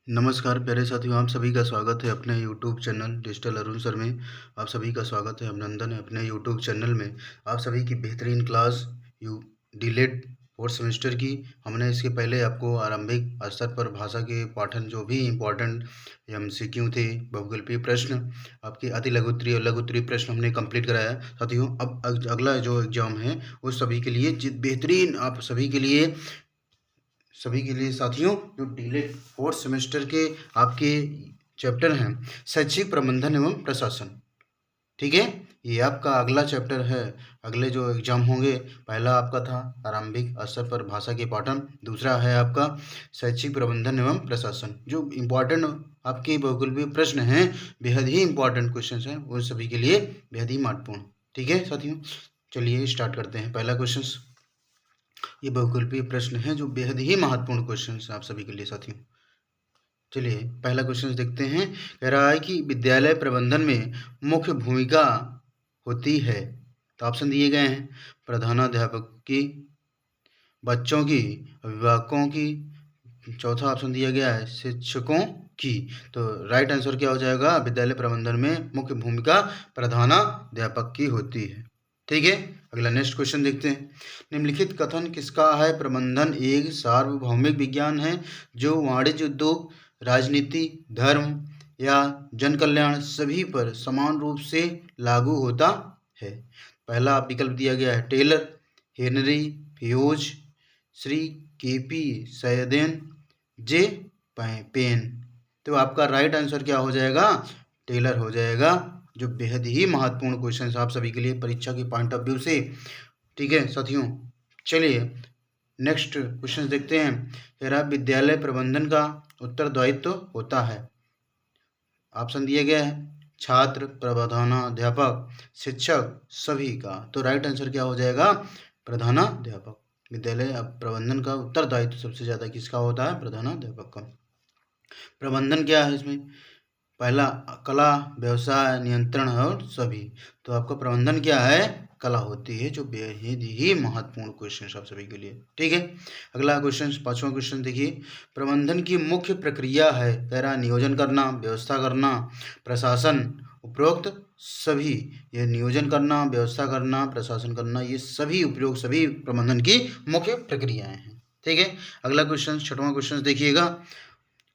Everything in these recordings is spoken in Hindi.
नमस्कार प्यारे साथियों, आप सभी का स्वागत है अपने YouTube channel digital Arun sir में। आप सभी का स्वागत है, अभिनंदन है अपने यूट्यूब चैनल में। आप सभी की बेहतरीन क्लास यू डीलेट फोर्थ सेमेस्टर की हमने इसके पहले आपको आरंभिक स्तर पर भाषा के पाठन जो भी इम्पोर्टेंट एमसीक्यू थे, बहुकल्पीय प्रश्न, आपके अति लघु उत्तरीय और लघु उत्तरीय प्रश्न हमने कंप्लीट कराया साथियों। अब अगला जो एग्जाम है वो सभी के लिए बेहतरीन, आप सभी के लिए साथियों, जो डीलेट फोर्थ सेमेस्टर के आपके चैप्टर हैं शैक्षिक प्रबंधन एवं प्रशासन। ठीक है, ये आपका अगला चैप्टर है। अगले जो एग्जाम होंगे, पहला आपका था आरंभिक स्तर पर भाषा के पाठन, दूसरा है आपका शैक्षिक प्रबंधन एवं प्रशासन। जो इम्पोर्टेंट आपके बहुकल्पीय प्रश्न हैं, बेहद ही इम्पोर्टेंट क्वेश्चन हैं, वो सभी के लिए बेहद ही महत्वपूर्ण। ठीक है साथियों, चलिए स्टार्ट करते हैं। पहला क्वेश्चन, ये बहुकल्पीय प्रश्न है जो बेहद ही महत्वपूर्ण क्वेश्चन है आप सभी के लिए साथियों। चलिए पहला क्वेश्चन देखते हैं। कह रहा है कि विद्यालय प्रबंधन में मुख्य भूमिका होती है, तो ऑप्शन दिए गए हैं प्रधानाध्यापक की, बच्चों की, अभिभावकों की, चौथा ऑप्शन दिया गया है शिक्षकों की। तो राइट आंसर क्या हो जाएगा? विद्यालय प्रबंधन में मुख्य भूमिका प्रधानाध्यापक की होती है। ठीक है, अगला नेक्स्ट क्वेश्चन देखते हैं। निम्नलिखित कथन किसका है? प्रबंधन एक सार्वभौमिक विज्ञान है जो वाणिज्य, उद्योग, राजनीति, धर्म या जन कल्याण सभी पर समान रूप से लागू होता है। पहला विकल्प दिया गया है Taylor, Henry Fuse, Shri KP Saiyidain, J Penn. तो आपका राइट आंसर क्या हो जाएगा? टेलर हो जाएगा, जो बेहद ही महत्वपूर्ण क्वेश्चन आप सभी के लिए परीक्षा के पॉइंट ऑफ व्यू से। ठीक है साथियों, चलिए नेक्स्ट क्वेश्चन देखते हैं। कह रहा विद्यालय प्रबंधन का उत्तरदायित्व होता है। ऑप्शन दिए गए हैं छात्र, प्रधानाध्यापक, शिक्षक, सभी का। तो राइट आंसर क्या हो जाएगा? प्रधानाध्यापक। विद्यालय प्रबंधन का उत्तरदायित्व सबसे ज़्यादा किसका होता है? प्रधानाध्यापक का। प्रबंधन क्या है इसमें? पहला कला, व्यवसाय, नियंत्रण और सभी। तो आपका प्रबंधन क्या है? कला होती है, जो बेहद ही महत्वपूर्ण क्वेश्चन आप सभी के लिए। ठीक है, अगला क्वेश्चन, पांचवा क्वेश्चन देखिए। प्रबंधन की मुख्य प्रक्रिया है, कह रहा नियोजन करना, व्यवस्था करना, प्रशासन। उपरोक्त सभी, ये नियोजन करना, व्यवस्था करना, प्रशासन करना, ये सभी उपयोग सभी प्रबंधन की मुख्य प्रक्रियाएं हैं। ठीक है, अगला क्वेश्चन, छठवां क्वेश्चन देखिएगा।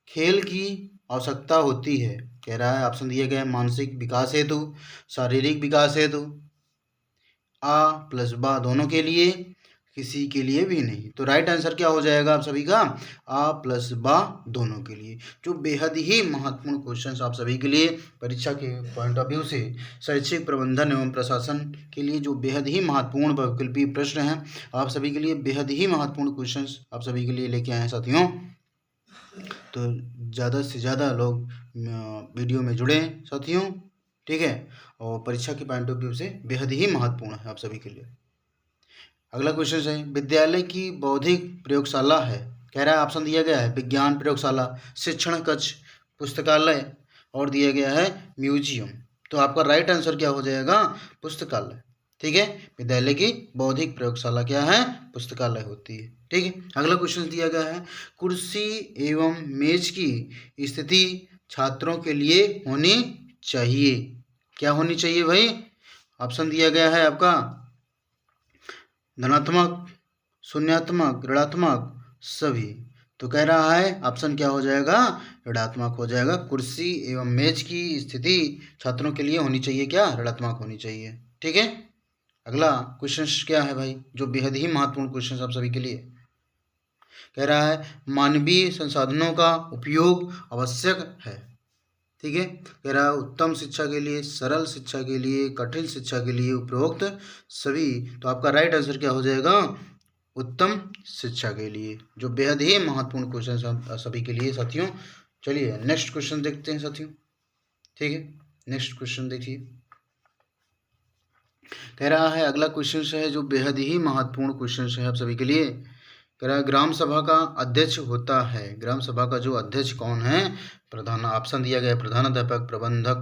खेल की आवश्यकता होती है, कह रहा है ऑप्शन दिए गए मानसिक विकास हेतु, शारीरिक विकास हेतु, आ प्लस बा दोनों के लिए, किसी के लिए भी नहीं। तो राइट आंसर क्या हो जाएगा आप सभी का? आ प्लस बा दोनों के लिए। जो बेहद ही महत्वपूर्ण क्वेश्चन आप सभी के लिए परीक्षा के पॉइंट ऑफ व्यू से शैक्षिक प्रबंधन एवं प्रशासन के लिए जो बेहद ही महत्वपूर्ण बहुकल्पीय प्रश्न हैं, आप सभी के लिए बेहद ही महत्वपूर्ण क्वेश्चन आप सभी के लिए लेके आए हैं साथियों। तो ज़्यादा से ज़्यादा लोग वीडियो में जुड़ें साथियों। ठीक है, और परीक्षा के पॉइंट ऑफ व्यू से बेहद ही महत्वपूर्ण है आप सभी के लिए। अगला क्वेश्चन है, विद्यालय की बौद्धिक प्रयोगशाला है, कह रहा है ऑप्शन दिया गया है विज्ञान प्रयोगशाला, शिक्षण कक्ष, पुस्तकालय और दिया गया है म्यूजियम। तो आपका राइट आंसर क्या हो जाएगा? पुस्तकालय। ठीक है, विद्यालय की बौद्धिक प्रयोगशाला क्या है? पुस्तकालय होती है। ठीक है, अगला क्वेश्चन दिया गया है, कुर्सी एवं मेज की स्थिति छात्रों के लिए होनी चाहिए। क्या होनी चाहिए भाई? ऑप्शन दिया गया है आपका धनात्मक, शून्यात्मक, ऋणात्मक, सभी। तो कह रहा है ऑप्शन क्या हो जाएगा? ऋणात्मक हो जाएगा। कुर्सी एवं मेज की स्थिति छात्रों के लिए होनी चाहिए क्या? ऋणात्मक होनी चाहिए। ठीक है, अगला क्वेश्चन क्या है भाई, जो बेहद ही महत्वपूर्ण क्वेश्चन आप सभी के लिए। कह रहा है मानवीय संसाधनों का उपयोग आवश्यक है। ठीक है, कह रहा है उत्तम शिक्षा के लिए, सरल शिक्षा के लिए, कठिन शिक्षा के लिए उपरोक्त सभी। तो आपका राइट आंसर क्या हो जाएगा? उत्तम शिक्षा के लिए। जो बेहद ही महत्वपूर्ण क्वेश्चन सभी के लिए साथियों। चलिए नेक्स्ट क्वेश्चन देखते हैं साथियों। ठीक है, नेक्स्ट क्वेश्चन देखिए। कह रहा है अगला क्वेश्चन है जो बेहद ही महत्वपूर्ण क्वेश्चन है आप सभी के लिए। कह रहा है ग्राम सभा का अध्यक्ष होता है। ग्राम सभा का जो अध्यक्ष कौन है? प्रधान। ऑप्शन दिया गया प्रधानाध्यापक, प्रबंधक,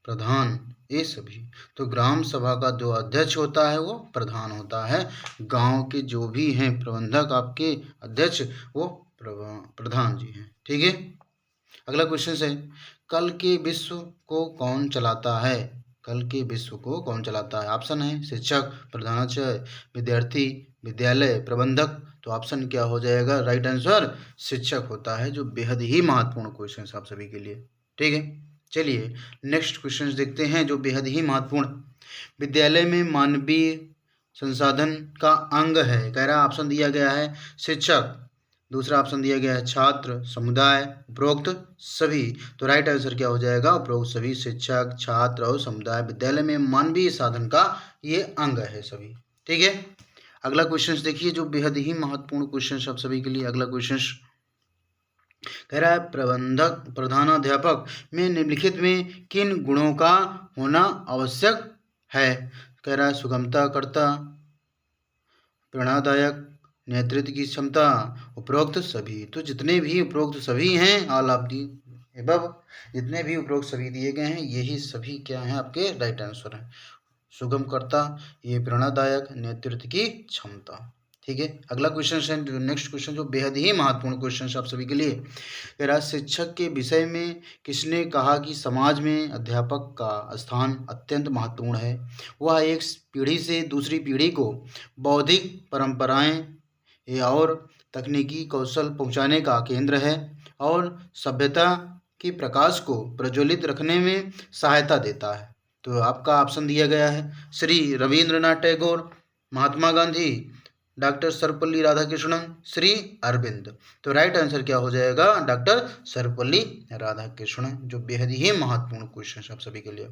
प्रधान, ये सभी। तो ग्राम सभा का जो अध्यक्ष होता है वो प्रधान होता है। गांव के जो भी हैं प्रबंधक आपके अध्यक्ष, वो प्रधान जी हैं। ठीक है, अगला क्वेश्चन है, कल के विश्व को कौन चलाता है? कल के विश्व को कौन चलाता है? ऑप्शन है शिक्षक, प्रधानाचार्य, विद्यार्थी, विद्यालय, प्रबंधक। तो ऑप्शन क्या हो जाएगा? राइट आंसर शिक्षक होता है, जो बेहद ही महत्वपूर्ण क्वेश्चन है आप सभी के लिए। ठीक है, चलिए नेक्स्ट क्वेश्चन देखते हैं जो बेहद ही महत्वपूर्ण। विद्यालय में मानवीय संसाधन का अंग है, कह रहा ऑप्शन दिया गया है शिक्षक, दूसरा ऑप्शन दिया गया है छात्र, समुदाय, उपरोक्त सभी। तो राइट आंसर क्या हो जाएगा? उपरोक्त सभी, शिक्षक, छात्र और समुदाय विद्यालय में मानवीय साधन का ये अंग है सभी। ठीक है, अगला क्वेश्चन देखिए जो बेहद ही महत्वपूर्ण क्वेश्चन आप सभी के लिए। अगला क्वेश्चन कह रहा है, प्रबंधक प्रधानाध्यापक में निम्नलिखित में किन गुणों का होना आवश्यक है? कह रहा है सुगमता कर्ता, प्रेरणादायक, नेतृत्व की क्षमता, उपरोक्त सभी। तो जितने भी उपरोक्त सभी हैं, ऑल ऑफ दी एबव, जितने भी उपरोक्त सभी दिए गए हैं यही सभी क्या हैं? आपके राइट आंसर हैं। सुगमकर्ता, ये प्रेरणादायक, नेतृत्व की क्षमता। ठीक है, अगला क्वेश्चन है नेक्स्ट क्वेश्चन जो बेहद ही महत्वपूर्ण क्वेश्चन है आप सभी के लिए। कह रहा शिक्षक के विषय में किसने कहा कि समाज में अध्यापक का स्थान अत्यंत महत्वपूर्ण है? वह एक पीढ़ी से दूसरी पीढ़ी को बौद्धिक परंपराएं और तकनीकी कौशल पहुंचाने का केंद्र है और सभ्यता की प्रकाश को प्रज्वलित रखने में सहायता देता है। तो आपका ऑप्शन दिया गया है श्री रविंद्रनाथ टैगोर, महात्मा गांधी, डॉक्टर सर्वपल्ली राधाकृष्णन, श्री अरविंद। तो राइट आंसर क्या हो जाएगा? डॉक्टर सर्वपल्ली राधाकृष्णन, जो बेहद ही महत्वपूर्ण क्वेश्चन है आप सभी के लिए।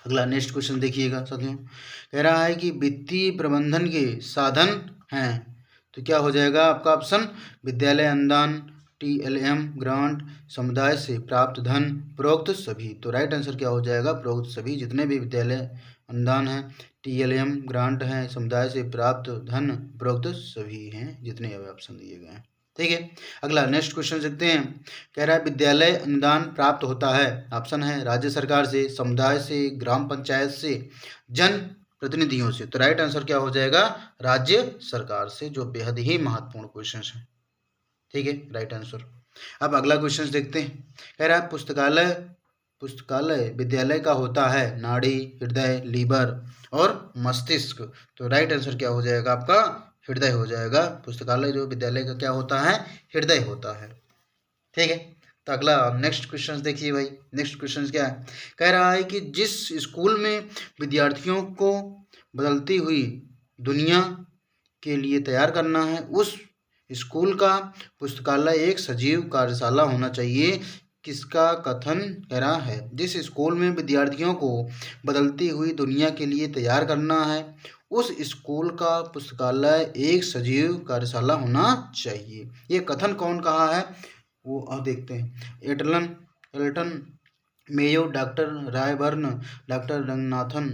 अगला नेक्स्ट क्वेश्चन देखिएगा साथियों, कह रहा है कि वित्तीय प्रबंधन के साधन हैं। तो क्या हो जाएगा आपका ऑप्शन? विद्यालय अनुदान, TLM ग्रांट, समुदाय से प्राप्त धन, प्रोक्त सभी। तो राइट आंसर क्या हो जाएगा? प्रोक्त सभी, जितने भी विद्यालय अनुदान है, TLM ग्रांट है, समुदाय से प्राप्त धन, प्रोक्त सभी हैं, जितने ऑप्शन दिए गए हैं। ठीक है, अगला नेक्स्ट क्वेश्चन देखते हैं। कह रहा है विद्यालय अनुदान प्राप्त होता है, ऑप्शन है राज्य सरकार से, समुदाय से, ग्राम पंचायत से, जन प्रतिनिधियों से। तो राइट आंसर क्या हो जाएगा? राज्य सरकार से, जो बेहद ही महत्वपूर्ण क्वेश्चन है। ठीक है, राइट आंसर। अब अगला क्वेश्चन देखते हैं। कह रहा है पुस्तकालय विद्यालय का होता है नाड़ी, हृदय, लीवर और मस्तिष्क। तो राइट आंसर क्या हो जाएगा आपका? हृदय हो जाएगा। पुस्तकालय जो विद्यालय का क्या होता है? हृदय होता है। ठीक है, तो अगला नेक्स्ट क्वेश्चन देखिए भाई। नेक्स्ट क्वेश्चन क्या है? कह रहा है कि जिस स्कूल में विद्यार्थियों को बदलती हुई दुनिया के लिए तैयार करना है, उस स्कूल का पुस्तकालय एक सजीव कार्यशाला होना चाहिए, किसका कथन कह रहा है? जिस स्कूल में विद्यार्थियों को बदलती हुई दुनिया के लिए तैयार करना है, उस स्कूल का पुस्तकालय एक सजीव कार्यशाला होना चाहिए। ये कथन कौन कहा है वो अब देखते हैं। Elton Mayo, doctor Ryburn, doctor Ranganathan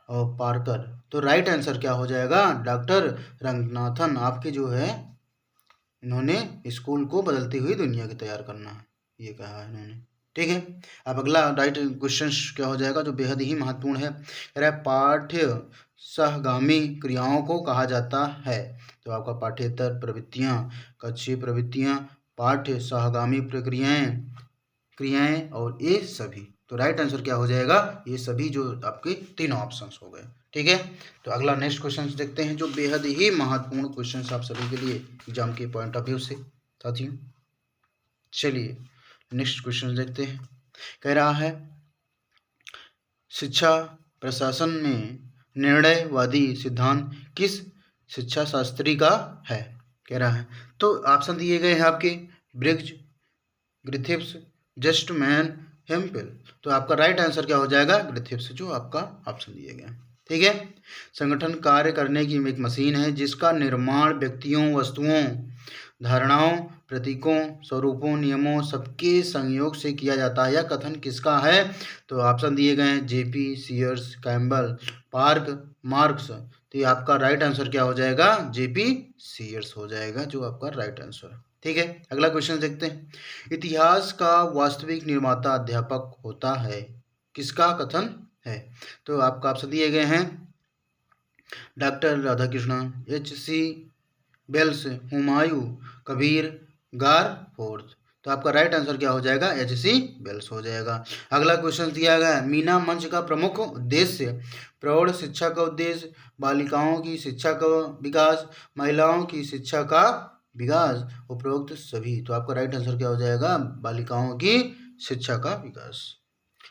और पार्कर। तो राइट आंसर क्या हो जाएगा? डॉक्टर रंगनाथन आपके जो है, इन्होंने स्कूल को बदलती हुई दुनिया की तैयार करना है, ये कहा है इन्होंने। ठीक है, अब अगला राइट क्वेश्चन क्या हो जाएगा जो बेहद ही महत्वपूर्ण है। कह रहा है पाठ्य सहगामी क्रियाओं को कहा जाता है। तो आपका पाठ्येतर प्रवृत्तियाँ, कक्षीय प्रवृत्तियाँ, पाठ्य सहगामी क्रियाएं और ये सभी। तो राइट आंसर क्या हो जाएगा? ये सभी, जो आपके तीनों ऑप्शंस हो गए। ठीक है, तो अगला नेक्स्ट क्वेश्चन देखते हैं जो बेहद ही महत्वपूर्ण क्वेश्चन आप सभी के लिए एग्जाम के पॉइंट ऑफ व्यू से साथियों। चलिए नेक्स्ट क्वेश्चन देखते हैं। कह रहा है शिक्षा प्रशासन में निर्णयवादी सिद्धांत किस शिक्षा शास्त्री का है? कह रहा है, तो ऑप्शन दिए गए हैं आपके ब्रिग्ज, ग्रिफिथ्स, जस्टमैन, हेम्पेल। तो आपका राइट आंसर क्या हो जाएगा? ग्रिफिथ्स, जो आपका ऑप्शन दिए गए। ठीक है, संगठन कार्य करने की एक मशीन है जिसका निर्माण व्यक्तियों, वस्तुओं, धारणाओं, प्रतीकों, स्वरूपों, नियमों सबके संयोग से किया जाता है। यह कथन किसका है? तो ऑप्शन दिए गए हैं JP, Sears, Campbell, Park, Marks. तो ये आपका राइट आंसर क्या हो जाएगा? JP सीयर्स हो जाएगा, जो आपका राइट आंसर। ठीक है, अगला क्वेश्चन देखते हैं। इतिहास का वास्तविक निर्माता अध्यापक होता है, किसका कथन है? तो आपका ऑप्शन दिए गए हैं doctor Radhakrishnan, HC Wells, Humayun Kabir, Garforth. तो आपका राइट आंसर क्या हो जाएगा, एच.सी. वेल्स हो जाएगा। अगला क्वेश्चन दिया गया है, मीना मंच का प्रमुख उद्देश्य, प्रौढ़ शिक्षा का उद्देश्य, बालिकाओं की शिक्षा का विकास, महिलाओं की शिक्षा का विकास, उपरोक्त सभी। तो आपका राइट आंसर क्या हो जाएगा, बालिकाओं की शिक्षा का विकास।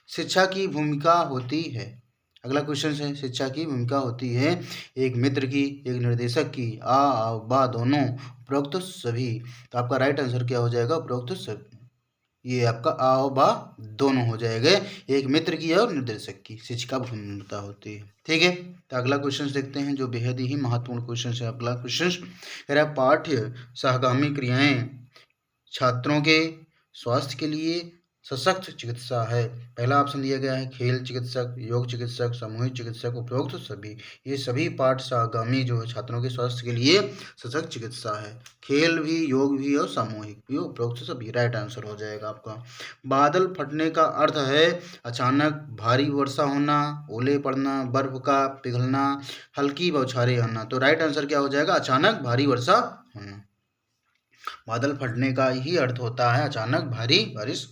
शिक्षा की भूमिका होती है, अगला क्वेश्चन है, शिक्षा की भूमिका होती है एक मित्र की, एक निर्देशक की, आ बा दोनों, उपरोक्त सभी। तो आपका राइट आंसर क्या हो जाएगा, उपरोक्त सभी। ये आपका आ और बा दोनों हो जाएगा, एक मित्र की और निर्देशक की शिक्षा भूमिका होती है। ठीक है, तो अगला क्वेश्चन देखते हैं जो बेहद ही महत्वपूर्ण क्वेश्चन है। अगला क्वेश्चन कह रहा है, पाठ्य सहगामी क्रियाएं छात्रों के स्वास्थ्य के लिए सशक्त चिकित्सा है। पहला ऑप्शन दिया गया है खेल चिकित्सक, योग चिकित्सक, सामूहिक चिकित्सक, उपरोक्त सभी। ये सभी पाठ सहगामी जो है छात्रों के स्वास्थ्य के लिए सशक्त चिकित्सा है। खेल भी, योग भी और सामूहिक भी, उपरोक्त सभी राइट आंसर हो जाएगा आपका। बादल फटने का अर्थ है अचानक भारी वर्षा होना, ओले पड़ना, बर्फ का पिघलना, हल्की बौछारें आना। तो राइट आंसर क्या हो जाएगा, अचानक भारी वर्षा होना। बादल फटने का ही अर्थ होता है अचानक भारी बारिश।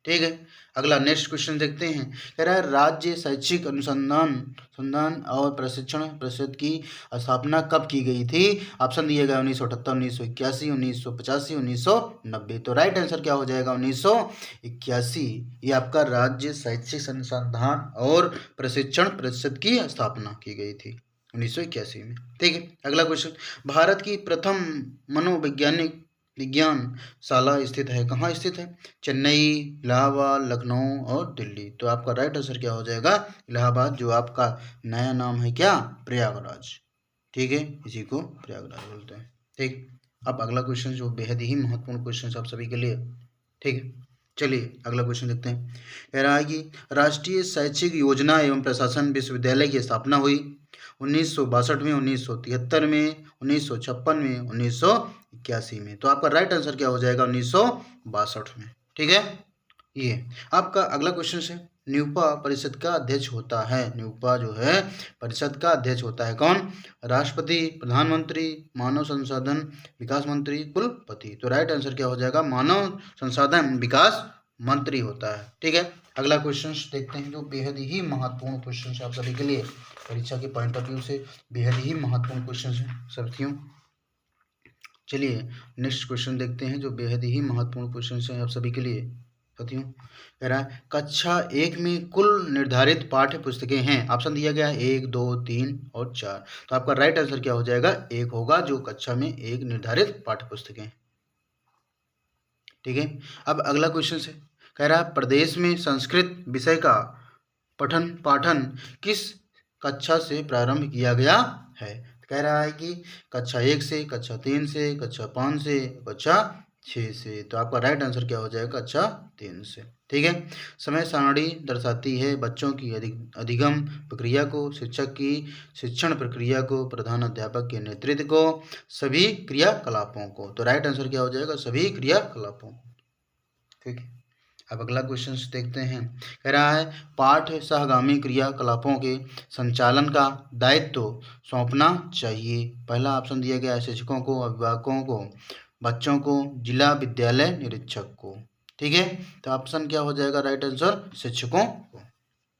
ठीक है, अगला नेक्स्ट क्वेश्चन देखते हैं। कह रहा है, राज्य शैक्षिक अनुसंधान और प्रशिक्षण परिषद की स्थापना कब की गई थी। ऑप्शन दिए गए 1978, 1981, 1985, 1990। तो राइट आंसर क्या हो जाएगा, 1981। ये आपका राज्य शैक्षिक अनुसंधान और प्रशिक्षण परिषद की स्थापना की गई थी 1981 में। ठीक है, अगला क्वेश्चन, भारत की प्रथम मनोवैज्ञानिक विज्ञानशाला स्थित है, कहाँ स्थित है, चेन्नई, इलाहाबाद, लखनऊ और दिल्ली। तो आपका राइट आंसर क्या हो जाएगा, इलाहाबाद, जो आपका नया नाम है क्या, प्रयागराज। ठीक है, इसी को प्रयागराज बोलते हैं। ठीक, अब अगला क्वेश्चन जो बेहद ही महत्वपूर्ण क्वेश्चन है आप सभी के लिए। ठीक है, चलिए अगला क्वेश्चन देखते हैं। कह रहा है कि राष्ट्रीय शैक्षिक योजना एवं प्रशासन विश्वविद्यालय की स्थापना हुई 1962 में, 1973 में, 1956 में, 1981 में। तो आपका राइट आंसर क्या हो जाएगा, 1962 में। ठीक है, ये आपका अगला क्वेश्चन है, न्यूपा परिषद का अध्यक्ष होता है, न्यूपा जो है परिषद का अध्यक्ष होता है कौन, राष्ट्रपति, प्रधानमंत्री, मानव संसाधन विकास मंत्री, कुलपति। तो राइट आंसर क्या हो जाएगा, मानव संसाधन विकास मंत्री होता है। ठीक है, अगला क्वेश्चन देखते हैं जो बेहद ही महत्वपूर्ण क्वेश्चन है आप सभी के लिए, परीक्षा के पॉइंट ऑफ व्यू से बेहद ही महत्वपूर्ण क्वेश्चन है साथियों। चलिए नेक्स्ट क्वेश्चन देखते हैं जो बेहद ही महत्वपूर्ण क्वेश्चन है आप सभी के लिए साथियों। कह रहा है, कक्षा 1 में कुल निर्धारित पाठ्य पुस्तकें हैं। ऑप्शन दिया गया है 1, 2, 3 और 4। तो आपका राइट आंसर क्या हो जाएगा, 1 होगा, जो कक्षा में एक निर्धारित पाठ्य पुस्तकें। ठीक है, अब अगला क्वेश्चन है, कह रहा है, प्रदेश में संस्कृत विषय का पठन पाठन किस कक्षा से प्रारंभ किया गया है। कह रहा है कि कक्षा 1 से, कक्षा 3 से, कक्षा 5 से, कक्षा 6 से। तो आपका राइट आंसर क्या हो जाएगा, कक्षा 3 से। ठीक है, समय सारणी दर्शाती है बच्चों की अधिगम प्रक्रिया को, शिक्षक की शिक्षण प्रक्रिया को, प्रधान अध्यापक के नेतृत्व को, सभी क्रियाकलापों को। तो राइट आंसर क्या हो जाएगा, सभी क्रियाकलापों को। ठीक है, अब अगला क्वेश्चन देखते हैं। कह रहा है, पाठ सहगामी क्रियाकलापों के संचालन का दायित्व सौंपना चाहिए। पहला ऑप्शन दिया गया है शिक्षकों को, अभिभावकों को, बच्चों को, जिला विद्यालय निरीक्षक को। ठीक है, तो ऑप्शन क्या हो जाएगा, राइट आंसर शिक्षकों को।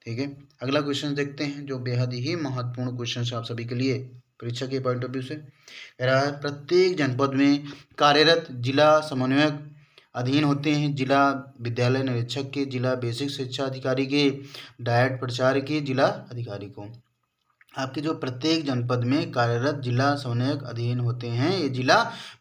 ठीक है, अगला क्वेश्चन देखते हैं जो बेहद ही महत्वपूर्ण क्वेश्चन है आप सभी के लिए परीक्षा के पॉइंट ऑफ व्यू से। कह रहा है, प्रत्येक जनपद में कार्यरत जिला समन्वयक अधीन होते हैं जिला विद्यालय निरीक्षक के, जिला बेसिक शिक्षा अधिकारी के, डायट प्रचार के जिला अधिकारी को। आपके जो प्रत्येक जनपद में कार्यरत जिला समन्वयक अधीन होते हैं ये जिला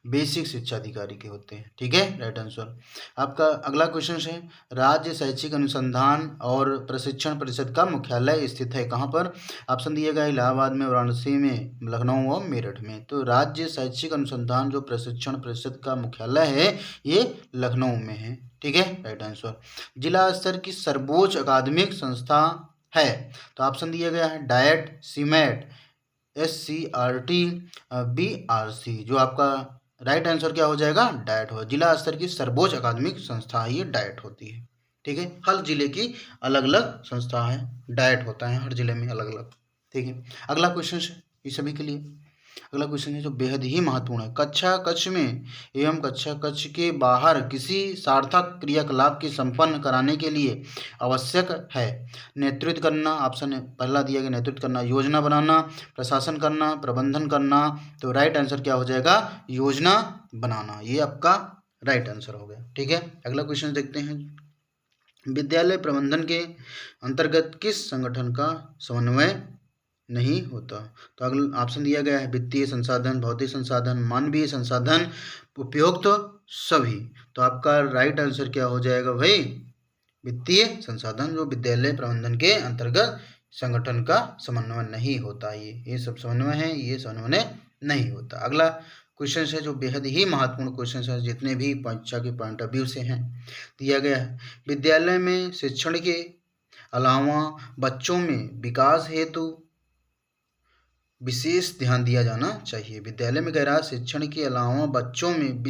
बेसिक शिक्षा अधिकारी के होते हैं। ठीक है, राइट आंसर। आपका अगला क्वेश्चन है, राज्य शैक्षिक अनुसंधान और प्रशिक्षण परिषद का मुख्यालय स्थित है कहाँ पर। ऑप्शन दिए गए इलाहाबाद में, वाराणसी में, लखनऊ और मेरठ में। तो राज्य शैक्षिक अनुसंधान जो प्रशिक्षण परिषद का मुख्यालय है ये लखनऊ में है। ठीक है, राइट आंसर। जिला स्तर की सर्वोच्च अकादमिक संस्था है, तो ऑप्शन दिया गया है डायट, सीमेट, SCRT, BRC। जो आपका राइट आंसर क्या हो जाएगा, डायट हो। जिला स्तर की सर्वोच्च अकादमिक संस्था ये डायट होती है। ठीक है, हर जिले की अलग अलग संस्था है, डायट होता है हर जिले में अलग अलग। ठीक है, अगला क्वेश्चन है ये सभी के लिए। अगला क्वेश्चन है जो बेहद ही महत्वपूर्ण है, कक्षा कक्ष में एवं कक्षा कक्ष के बाहर किसी सार्थक क्रियाकलाप के संपन्न कराने के लिए आवश्यक है। नेतृत्व करना, ऑप्शन पहला दिया गया नेतृत्व करना, योजना बनाना, प्रशासन करना, प्रबंधन करना। तो राइट आंसर क्या हो जाएगा, योजना बनाना, ये आपका राइट आंसर हो गया। ठीक है, अगला क्वेश्चन देखते हैं, विद्यालय प्रबंधन के अंतर्गत किस संगठन का समन्वय नहीं होता। तो अगला ऑप्शन दिया गया है वित्तीय संसाधन, भौतिक संसाधन, मानवीय संसाधन, उपयुक्त सभी। तो आपका राइट आंसर क्या हो जाएगा भाई, वित्तीय संसाधन, जो विद्यालय प्रबंधन के अंतर्गत संगठन का समन्वय नहीं होता। ये सब समन्वय है, ये समन्वय नहीं होता। अगला क्वेश्चन है जो बेहद ही महत्वपूर्ण क्वेश्चन है, जितने भी परीक्षा के पॉइंट ऑफ व्यू से हैं, दिया गया है विद्यालय में शिक्षण के अलावा बच्चों में विकास हेतु विशेष ध्यान दिया जाना चाहिए। विद्यालय में कह रहा है शिक्षण के अलावा बच्चों में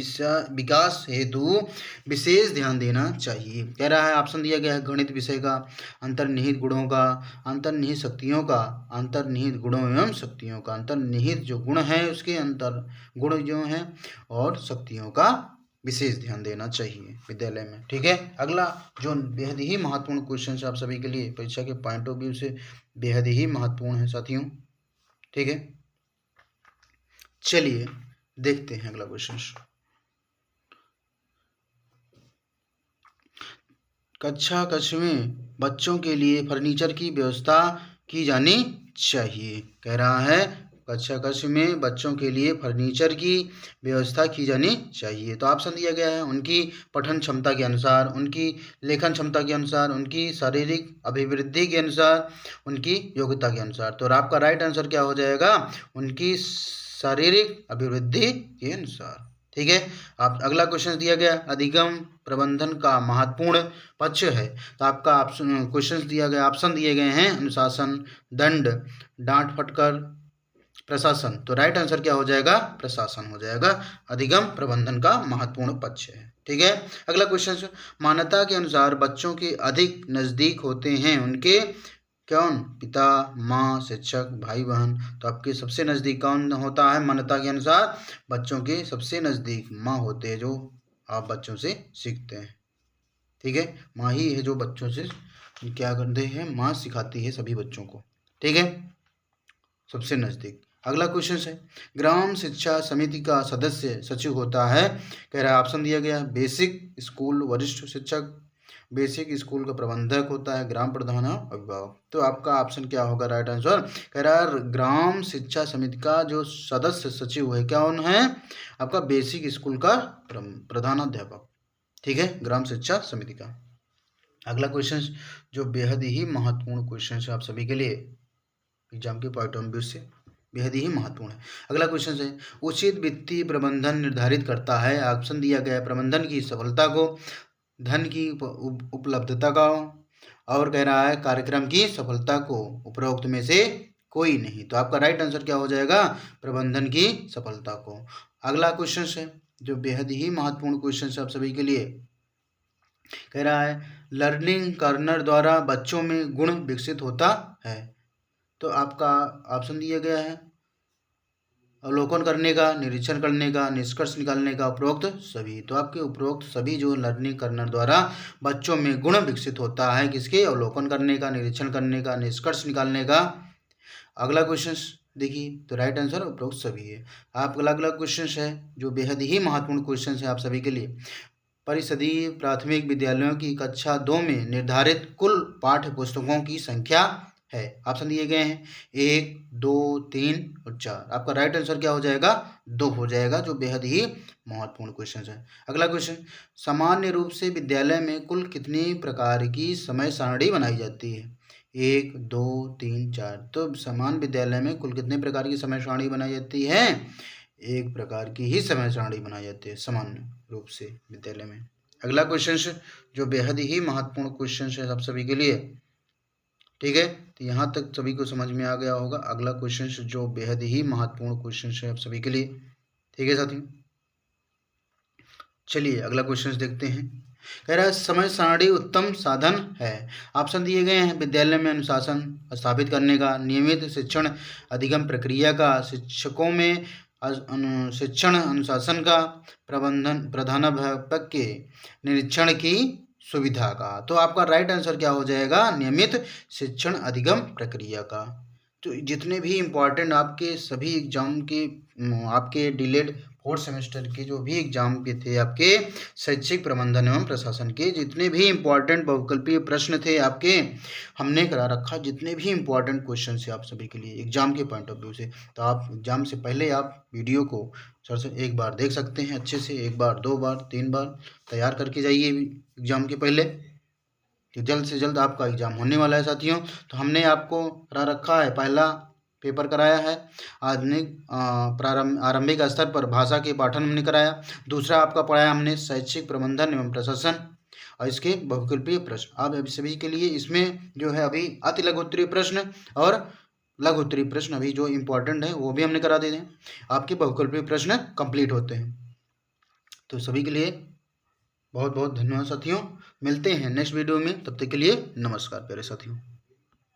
विकास हेतु विशेष ध्यान देना चाहिए। कह रहा है ऑप्शन दिया गया है गणित विषय का, अंतर्निहित गुणों का, अंतर्निहित शक्तियों का, अंतर्निहित गुणों एवं शक्तियों का, अंतर्निहित जो गुण है उसके अंतर गुण जो हैं और शक्तियों का विशेष ध्यान देना चाहिए विद्यालय में। ठीक है, अगला जो बेहद ही महत्वपूर्ण क्वेश्चन है आप सभी के लिए परीक्षा के पॉइंट ऑफ व्यू से बेहद ही महत्वपूर्ण है साथियों। ठीक है, चलिए देखते हैं अगला क्वेश्चन। कक्षा कक्ष में बच्चों के लिए फर्नीचर की व्यवस्था की जानी चाहिए। कह रहा है कक्षा कक्ष में बच्चों के लिए फर्नीचर की व्यवस्था की जानी चाहिए। तो ऑप्शन दिया गया है उनकी पठन क्षमता के अनुसार, उनकी लेखन क्षमता के अनुसार, उनकी शारीरिक अभिवृद्धि के अनुसार, उनकी योग्यता के अनुसार। तो आपका राइट आंसर क्या हो जाएगा, उनकी शारीरिक अभिवृद्धि के अनुसार। ठीक है, आप अगला क्वेश्चन दिया गया अधिगम प्रबंधन का महत्वपूर्ण पक्ष है। तो आपका ऑप्शन क्वेश्चन दिया गया, ऑप्शन दिए गए हैं अनुशासन, दंड, डांट फटकार, प्रशासन। तो राइट आंसर क्या हो जाएगा, प्रशासन हो जाएगा, अधिगम प्रबंधन का महत्वपूर्ण पक्ष है। ठीक है, अगला क्वेश्चन मान्यता के अनुसार बच्चों के अधिक नजदीक होते हैं उनके कौन, पिता, माँ, शिक्षक, भाई बहन। तो आपके सबसे नज़दीक कौन होता है, मान्यता के अनुसार बच्चों के सबसे नज़दीक माँ होते हैं, जो आप बच्चों से सीखते हैं। ठीक है, माँ ही है जो बच्चों से क्या करते हैं, माँ सिखाती है सभी बच्चों को। ठीक है, सबसे नज़दीक। अगला क्वेश्चन है ग्राम शिक्षा समिति का सदस्य सचिव होता है। कह रहा है ऑप्शन दिया गया बेसिक स्कूल वरिष्ठ शिक्षक, बेसिक स्कूल का प्रबंधक होता है ग्राम प्रधान अभिभावक। तो आपका ऑप्शन क्या होगा, राइट आंसर। कह रहा है ग्राम शिक्षा समिति का जो सदस्य सचिव है कौन है, आपका बेसिक स्कूल का प्रधानाध्यापक। ठीक है, ग्राम शिक्षा समिति का। अगला क्वेश्चन जो बेहद ही महत्वपूर्ण क्वेश्चन है आप सभी के लिए एग्जाम के पॉइंट ऑफ व्यू से बेहद ही महत्वपूर्ण है। अगला क्वेश्चन है उचित वित्तीय प्रबंधन निर्धारित करता है। ऑप्शन दिया गया है प्रबंधन की सफलता को, धन की उपलब्धता का, और कह रहा है कार्यक्रम की सफलता को, उपरोक्त में से कोई नहीं। तो आपका राइट आंसर क्या हो जाएगा, प्रबंधन की सफलता को। अगला क्वेश्चन है जो बेहद ही महत्वपूर्ण क्वेश्चन है आप सभी के लिए, कह रहा है लर्निंग कर्नर द्वारा बच्चों में गुण विकसित होता है। तो आपका ऑप्शन दिया गया है अवलोकन करने का, निरीक्षण करने का, निष्कर्ष निकालने का, उपरोक्त सभी। तो आपके उपरोक्त सभी जो लर्निंग कर्नर द्वारा बच्चों में गुण विकसित होता है, किसके, अवलोकन करने का, निरीक्षण करने का, निष्कर्ष निकालने का। अगला क्वेश्चन देखिए, तो राइट आंसर उपरोक्त सभी है। आप अलग अलग क्वेश्चन है जो बेहद ही महत्वपूर्ण क्वेश्चन है आप सभी के लिए। परिषदीय प्राथमिक विद्यालयों की कक्षा 2 में निर्धारित कुल पाठ्य पुस्तकों की संख्या है। ऑप्शन दिए गए हैं 1, 2, 3 और 4। आपका राइट आंसर क्या हो जाएगा, 2 हो जाएगा, जो बेहद ही महत्वपूर्ण क्वेश्चन है। अगला क्वेश्चन सामान्य रूप से विद्यालय में कुल कितनी प्रकार की समय सारणी बनाई जाती है। 1, 2, 3, 4। तो समान विद्यालय में कुल कितने प्रकार की समय सारणी बनाई जाती है, एक प्रकार की ही समय सारणी बनाई जाती है सामान्य रूप से विद्यालय में। अगला क्वेश्चन जो बेहद ही महत्वपूर्ण क्वेश्चन है आप सभी के लिए। ठीक है, तो यहाँ तक सभी को समझ में आ गया होगा। अगला क्वेश्चन जो बेहद ही महत्वपूर्ण क्वेश्चन है आप सभी के लिए। ठीक है साथियों, चलिए अगला क्वेश्चन देखते हैं। कह रहा है समय सारणी उत्तम साधन है। ऑप्शन दिए गए हैं विद्यालय में अनुशासन स्थापित करने का, नियमित शिक्षण अधिगम प्रक्रिया का, शिक्षकों में शिक्षण अनुशासन का, प्रधानाध्यापक के निरीक्षण की सुविधा का। तो आपका राइट आंसर क्या हो जाएगा? नियमित शिक्षण अधिगम प्रक्रिया का। तो जितने भी इम्पोर्टेंट आपके सभी एग्जाम के आपके डिलेड 4th सेमेस्टर के जो भी एग्जाम के थे, आपके शैक्षिक प्रबंधन एवं प्रशासन के जितने भी इम्पोर्टेंट बहुकल्पीय प्रश्न थे आपके, हमने करा रखा जितने भी इम्पोर्टेंट क्वेश्चन है आप सभी के लिए एग्जाम के पॉइंट ऑफ व्यू से। तो आप एग्जाम से पहले आप वीडियो को सर से एक बार देख सकते हैं अच्छे से, एक बार, 2 बार, 3 बार तैयार करके जाइए एग्जाम के पहले, कि जल्द से जल्द आपका एग्जाम होने वाला है साथियों। तो हमने आपको करा रखा है, पहला पेपर कराया है आधुनिक आरंभिक स्तर पर भाषा के पाठन हमने कराया। दूसरा आपका पढ़ाया हमने शैक्षिक प्रबंधन एवं प्रशासन और इसके बहुकल्पीय प्रश्न। आप अभी सभी के लिए इसमें जो है अभी अति लघु उत्तरीय प्रश्न और लघु उत्तरीय प्रश्न अभी जो इम्पोर्टेंट है वो भी हमने करा देते हैं, आपके बहुकल्पीय प्रश्न कंप्लीट होते हैं। तो सभी के लिए बहुत बहुत धन्यवाद साथियों। मिलते हैं नेक्स्ट वीडियो में, तब तक के लिए नमस्कार प्यारे साथियों।